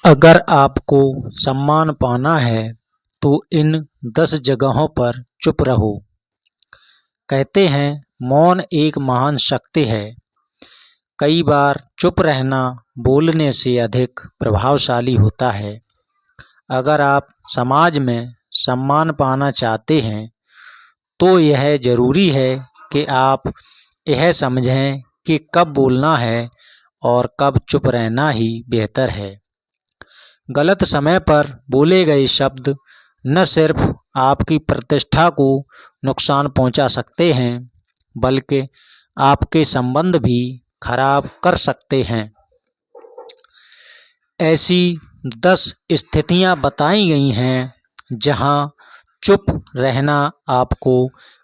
अगर आपको सम्मान पाना है तो इन 10 जगहों पर चुप रहो। कहते हैं मौन एक महान शक्ति है। कई बार चुप रहना बोलने से अधिक प्रभावशाली होता है। अगर आप समाज में सम्मान पाना चाहते हैं तो यह ज़रूरी है कि आप यह समझें कि कब बोलना है और कब चुप रहना ही बेहतर है। गलत समय पर बोले गए शब्द न सिर्फ आपकी प्रतिष्ठा को नुकसान पहुंचा सकते हैं बल्कि आपके संबंध भी खराब कर सकते हैं। ऐसी 10 स्थितियां बताई गई हैं जहां चुप रहना आपको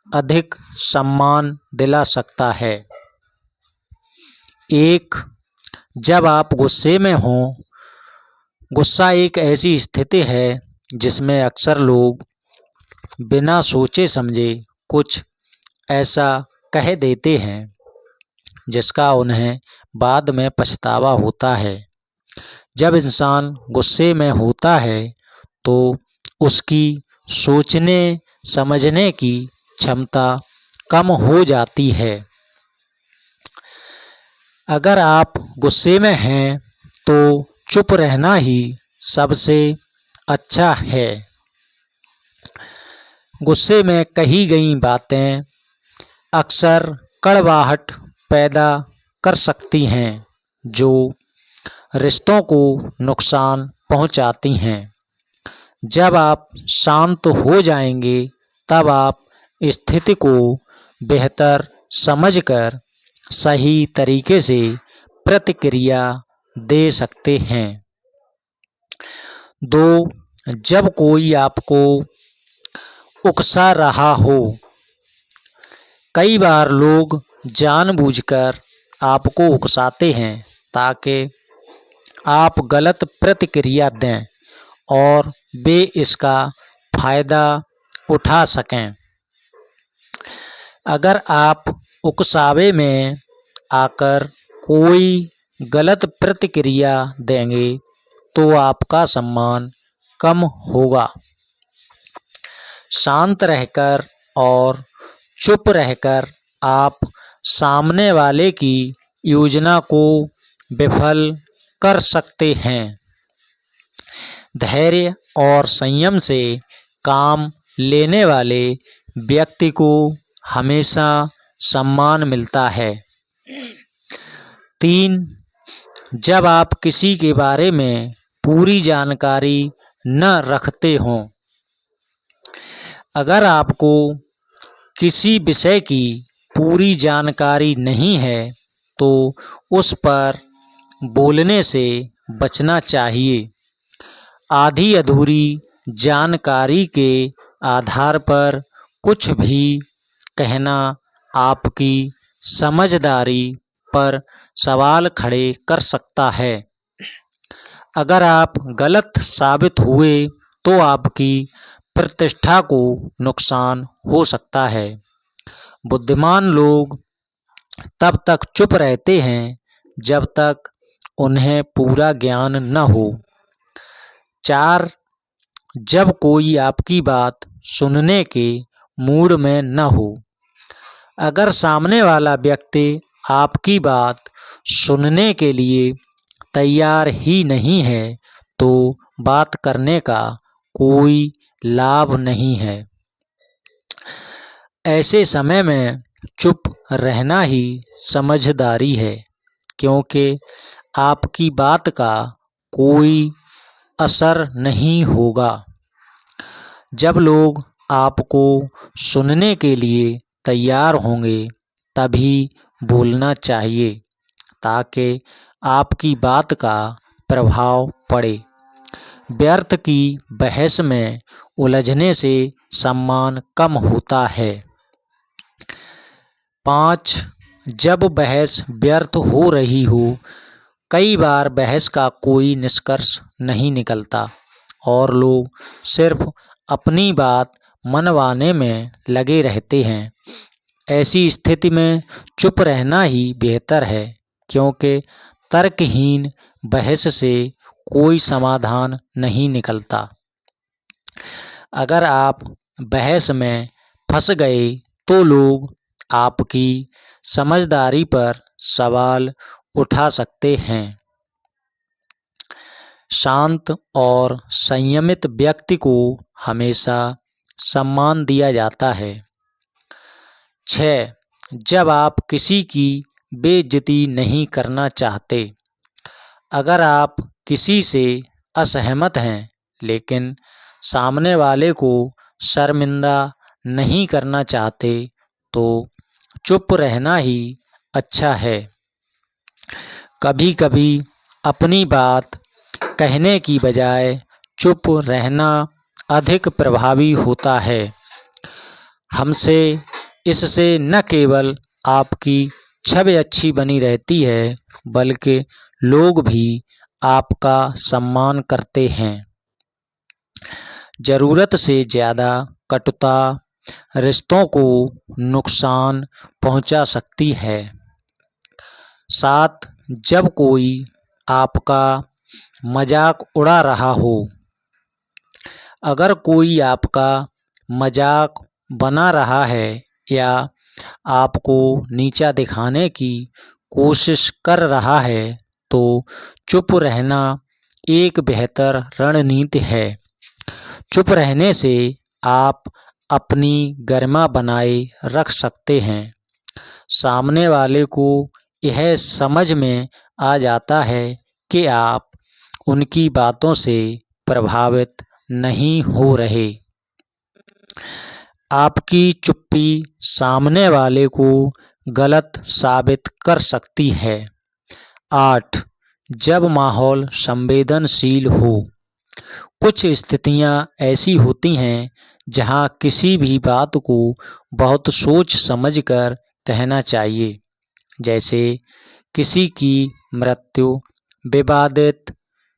अधिक सम्मान दिला सकता है। 1. जब आप गुस्से में हों। गुस्सा एक ऐसी स्थिति है जिसमें अक्सर लोग बिना सोचे समझे कुछ ऐसा कह देते हैं जिसका उन्हें बाद में पछतावा होता है। जब इंसान गुस्से में होता है तो उसकी सोचने समझने की क्षमता कम हो जाती है। अगर आप गुस्से में हैं तो चुप रहना ही सबसे अच्छा है। गुस्से में कही गई बातें अक्सर कड़वाहट पैदा कर सकती हैं जो रिश्तों को नुकसान पहुंचाती हैं। जब आप शांत हो जाएंगे तब आप स्थिति को बेहतर समझकर सही तरीके से प्रतिक्रिया दे सकते हैं। 2. जब कोई आपको उकसा रहा हो। कई बार लोग जानबूझकर आपको उकसाते हैं ताकि आप गलत प्रतिक्रिया दें और वे इसका फायदा उठा सकें। अगर आप उकसावे में आकर कोई गलत प्रतिक्रिया देंगे तो आपका सम्मान कम होगा। शांत रहकर और चुप रहकर आप सामने वाले की योजना को विफल कर सकते हैं। धैर्य और संयम से काम लेने वाले व्यक्ति को हमेशा सम्मान मिलता है। 3. जब आप किसी के बारे में पूरी जानकारी न रखते हों। अगर आपको किसी विषय की पूरी जानकारी नहीं है तो उस पर बोलने से बचना चाहिए। आधी अधूरी जानकारी के आधार पर कुछ भी कहना आपकी समझदारी पर सवाल खड़े कर सकता है। अगर आप गलत साबित हुए तो आपकी प्रतिष्ठा को नुकसान हो सकता है। बुद्धिमान लोग तब तक चुप रहते हैं जब तक उन्हें पूरा ज्ञान न हो। 4. जब कोई आपकी बात सुनने के मूड में न हो। अगर सामने वाला व्यक्ति आपकी बात सुनने के लिए तैयार ही नहीं है तो बात करने का कोई लाभ नहीं है। ऐसे समय में चुप रहना ही समझदारी है क्योंकि आपकी बात का कोई असर नहीं होगा। जब लोग आपको सुनने के लिए तैयार होंगे तभी बोलना चाहिए ताकि आपकी बात का प्रभाव पड़े। व्यर्थ की बहस में उलझने से सम्मान कम होता है। 5. जब बहस व्यर्थ हो रही हो। कई बार बहस का कोई निष्कर्ष नहीं निकलता और लोग सिर्फ अपनी बात मनवाने में लगे रहते हैं। ऐसी स्थिति में चुप रहना ही बेहतर है क्योंकि तर्कहीन बहस से कोई समाधान नहीं निकलता। अगर आप बहस में फंस गए तो लोग आपकी समझदारी पर सवाल उठा सकते हैं। शांत और संयमित व्यक्ति को हमेशा सम्मान दिया जाता है। 6. जब आप किसी की बेइज्जती नहीं करना चाहते। अगर आप किसी से असहमत हैं लेकिन सामने वाले को शर्मिंदा नहीं करना चाहते तो चुप रहना ही अच्छा है। कभी कभी अपनी बात कहने की बजाय चुप रहना अधिक प्रभावी होता है। हमसे इससे न केवल आपकी छवि अच्छी बनी रहती है बल्कि लोग भी आपका सम्मान करते हैं। ज़रूरत से ज़्यादा कटुता रिश्तों को नुकसान पहुंचा सकती है। 7. जब कोई आपका मजाक उड़ा रहा हो। अगर कोई आपका मजाक बना रहा है या आपको नीचा दिखाने की कोशिश कर रहा है तो चुप रहना एक बेहतर रणनीति है। चुप रहने से आप अपनी गरिमा बनाए रख सकते हैं। सामने वाले को यह समझ में आ जाता है कि आप उनकी बातों से प्रभावित नहीं हो रहे। आपकी चुप्पी सामने वाले को गलत साबित कर सकती है। 8. जब माहौल संवेदनशील हो। कुछ स्थितियां ऐसी होती हैं जहां किसी भी बात को बहुत सोच समझकर कहना चाहिए, जैसे किसी की मृत्यु, विवादित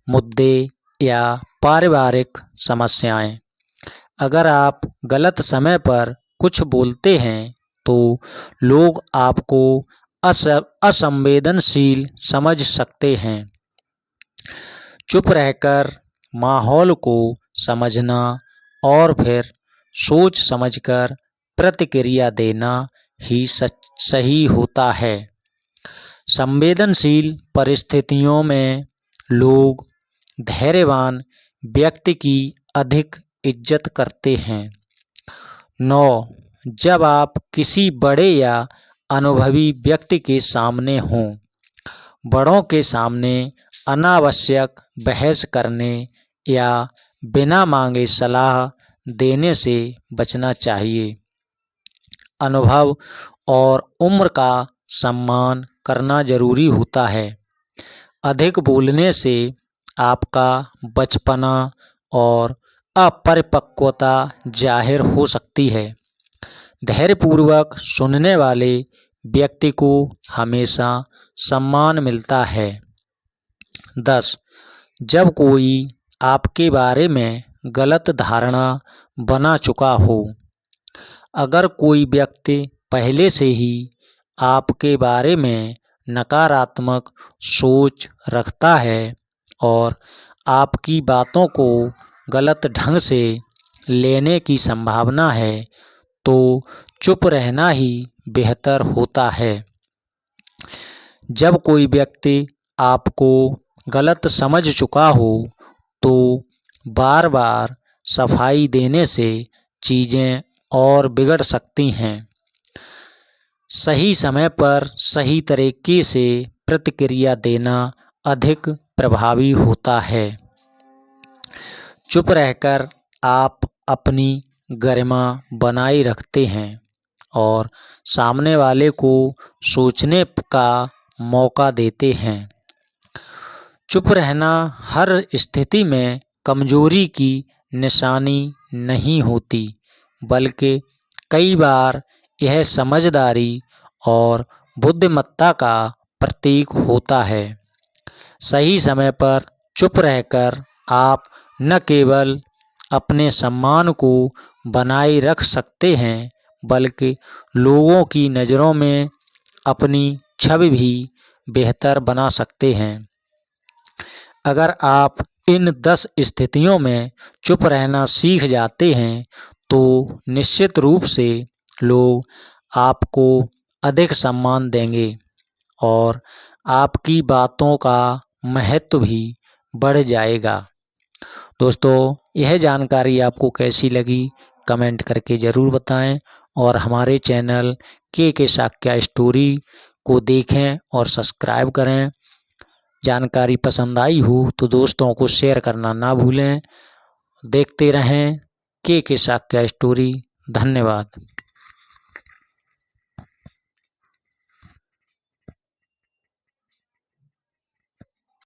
मुद्दे या पारिवारिक समस्याएं। अगर आप गलत समय पर कुछ बोलते हैं तो लोग आपको असंवेदनशील समझ सकते हैं। चुप रहकर माहौल को समझना और फिर सोच समझकर प्रतिक्रिया देना ही सही होता है। संवेदनशील परिस्थितियों में लोग धैर्यवान व्यक्ति की अधिक इज्जत करते हैं। 9. जब आप किसी बड़े या अनुभवी व्यक्ति के सामने हों। बड़ों के सामने अनावश्यक बहस करने या बिना मांगे सलाह देने से बचना चाहिए। अनुभव और उम्र का सम्मान करना जरूरी होता है। अधिक बोलने से आपका बचपना और अपरिपक्वता जाहिर हो सकती है। धैर्यपूर्वक सुनने वाले व्यक्ति को हमेशा सम्मान मिलता है। 10. जब कोई आपके बारे में गलत धारणा बना चुका हो। अगर कोई व्यक्ति पहले से ही आपके बारे में नकारात्मक सोच रखता है और आपकी बातों को गलत ढंग से लेने की संभावना है तो चुप रहना ही बेहतर होता है। जब कोई व्यक्ति आपको गलत समझ चुका हो तो बार बार सफाई देने से चीज़ें और बिगड़ सकती हैं। सही समय पर सही तरीके से प्रतिक्रिया देना अधिक प्रभावी होता है। चुप रहकर आप अपनी गरिमा बनाए रखते हैं और सामने वाले को सोचने का मौका देते हैं। चुप रहना हर स्थिति में कमजोरी की निशानी नहीं होती, बल्कि कई बार यह समझदारी और बुद्धिमत्ता का प्रतीक होता है। सही समय पर चुप रहकर आप न केवल अपने सम्मान को बनाए रख सकते हैं बल्कि लोगों की नज़रों में अपनी छवि भी बेहतर बना सकते हैं। अगर आप इन 10 स्थितियों में चुप रहना सीख जाते हैं तो निश्चित रूप से लोग आपको अधिक सम्मान देंगे और आपकी बातों का महत्व भी बढ़ जाएगा। दोस्तों, यह जानकारी आपको कैसी लगी कमेंट करके ज़रूर बताएं और हमारे चैनल के शाक्या स्टोरी को देखें और सब्सक्राइब करें। जानकारी पसंद आई हो तो दोस्तों को शेयर करना ना भूलें। देखते रहें के शाक्या स्टोरी। धन्यवाद।